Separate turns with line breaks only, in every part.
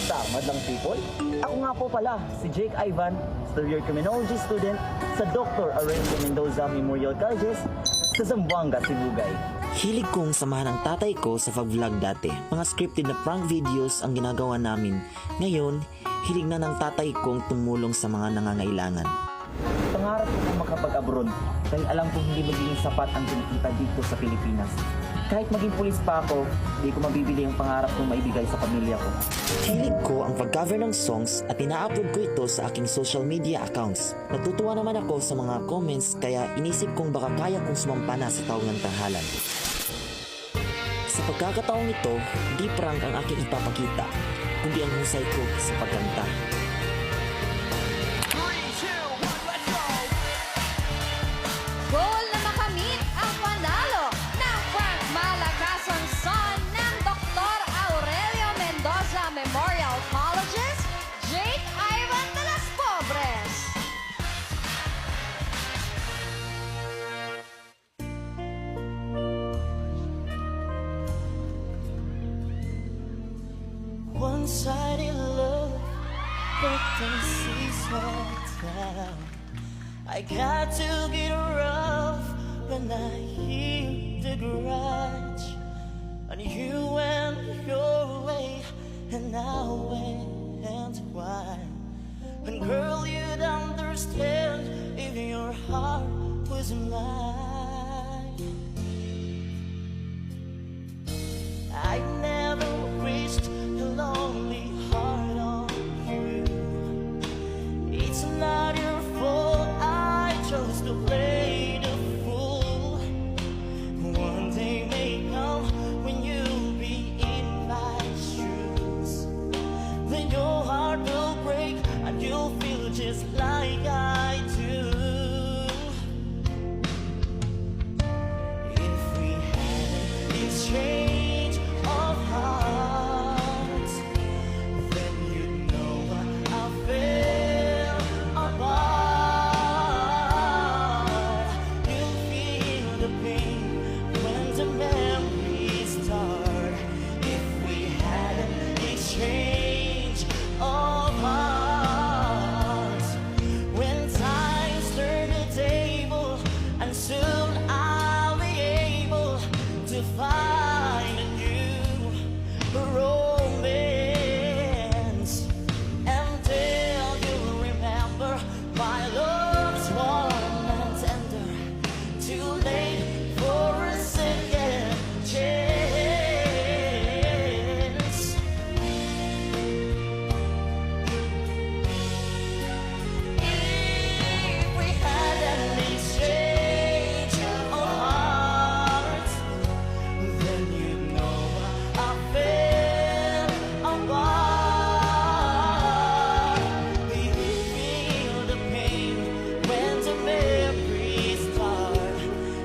Kamusta, madlang people? Ako nga po pala, si Jake Ivan, third year criminology student sa Dr. Aurelio Mendoza Memorial Colleges sa Zamboanga, Sibugay.
Hilig kong samahan ang tatay ko sa pag-vlog dati. Mga scripted na prank videos ang ginagawa namin. Ngayon, hilig na ng tatay kong tumulong sa mga nangangailangan.
Pangarap ko kung makapag-abroad dahil alam kong hindi magiging sapat ang kinikita dito sa Pilipinas. Kahit maging pulis pa ako, hindi ko mabibili ang pangarap kong maibigay sa pamilya ko.
Hilig ko ang pag-cover ng songs at ina-upload ko ito sa aking social media accounts. Natutuwa naman ako sa mga comments kaya inisip kong baka kaya kong sumampa na sa tawag ng tahanan. Sa pagkakataong ito, di prank ang aking ipapakita, kundi ang husay ko sa pagkanta.
Goal na makamit ang panalo ng Frank Malacasang son ng Dr. Aurelio Mendoza Memorial Colleges, Jake Ivan de las Pobres.
One-sided love, but don't see slow down. I got to get rough when I hear the garage. And you went your way, and I went why. And girl, you'd understand if your heart was mine. I never wished a lonely heart on you. It's not your fault, I chose to play the fool. One day may come when you'll be in my shoes. Then your heart will break and you'll feel just like I do. If we had an exchange of hearts, then you'd know I fell apart. You'll feel the pain when the memories start. If we had an exchange of hearts, when times turn the table, and soon I'll be able to find a new romance, and then you'll remember my love's warm and tender. Too late for a second chance. If we had an exchange of hearts, then you'd know I fell apart. You feel the pain when the memories start.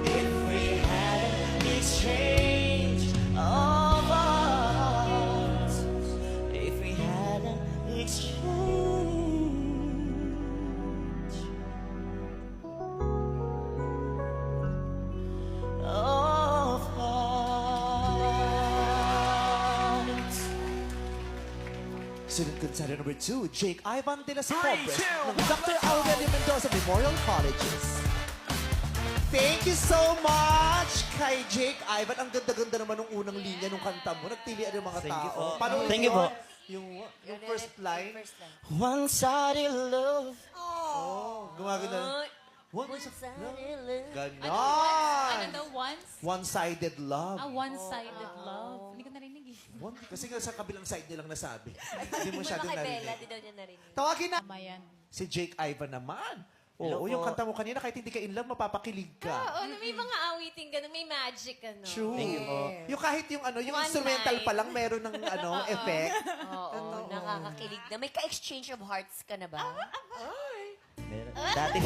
If we had an exchange of hearts, if we had an exchange of hearts.
Student contender number 2, Jake Ivan de las Pobres ng Dr. Aurelio Mendoza Memorial Colleges. Thank you so much kay Jake Ivan. Ang ganda-ganda naman ng unang linya ng kanta mo. Nagtilian yung mga tao. Paano
Thank you po.
Yung first line.
One-sided love.
Oh, gumaganda.
One-sided love.
Ganon.
Ano daw, once?
One-sided love.
One-sided love. Hindi ko narinig eh.
Kasi nga sa kabilang side niya lang nasabi. Hindi mo
Wala
masyadong
kay Bella,
narinig.
di daw niya narinig.
Tawagin na
Tama yan.
si Jake Ivan naman.
Hello
Oo, yung
po.
kanta mo kanina, kahit hindi ka in love, mapapakilig ka.
Oo, may mga awiting ganun, may magic ano.
True.
Thank you po.
Yung kahit yung ano, yung
One
instrumental
night.
pa lang meron ng ano, effect.
Oo, nakakakilig na. May ka-exchange of hearts ka na ba?
Dati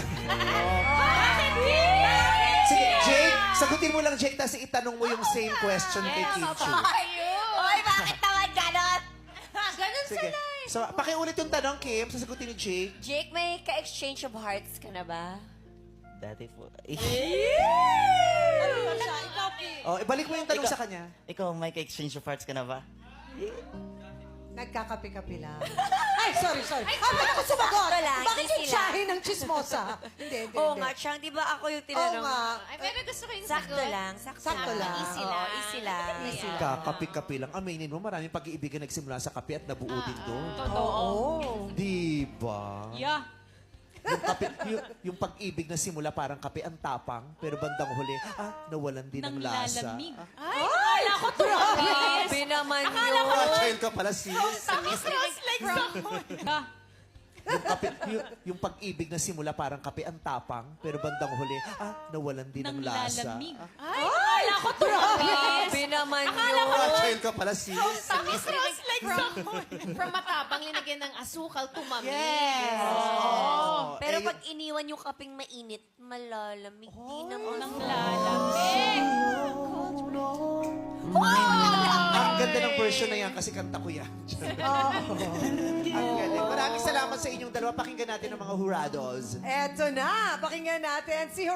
Sige, Jake, sagutin mo lang, Jake, tapos itanong mo yung same question kay Kim Chu.
Oy, bakit naman ganon?
Ganun
Sige.
sila eh.
So, pakiulit yung tanong, Kim, sasagutin ni Jake.
Jake, may ka-exchange of hearts ka na ba?
Dati po.
Oh, ibalik mo yung tanong
Ikaw-
sa kanya.
Ikaw, may ka-exchange of hearts ka na ba?
Nagkakape-kape lang. Ay, sorry. Bakit ako sumagot?
sakto lang,
Bakit
easy
yung tsahin ng chismosa? Hindi.
Oo nga, Chang, di ba ako yung
Oo
tinanong?
nga.
Ay, pero gusto ko yung
Sakto
sagot.
lang.
Sakto lang.
Easy
Oo,
lang.
easy lang.
Easy
Ayan.
Kakapi-kapi lang. Aminin mo, maraming pag-iibigan nagsimula sa kape at nabuo din doon.
Totoo.
Di ba?
Yeah.
Yung pag-ibig na simula parang kape ang tapang, pero bandang huli, nawalan din ng lasa.
Ay, akala ko tumamis.
Grabe naman yun.
Child ka pala, sis.
Tamis like
Yung pag-ibig na simula parang kape ang tapang, pero bandang huli, nawalan din ng lasa.
Ay, akala ko tumamis.
Grabe naman yun.
Child ka pala, sis.
Tamis like from matapang linagyan ng asukal, tumamis.
Pero
Eh,
pag iniwan yung kaping mainit, malalamig din naman.
Lalamig.
Ang ganda ng version na yan kasi kanta ko yan. Ang galing. Maraming salamat sa inyong dalawa. Pakinggan natin ang mga hurados.
Eto na, pakinggan natin si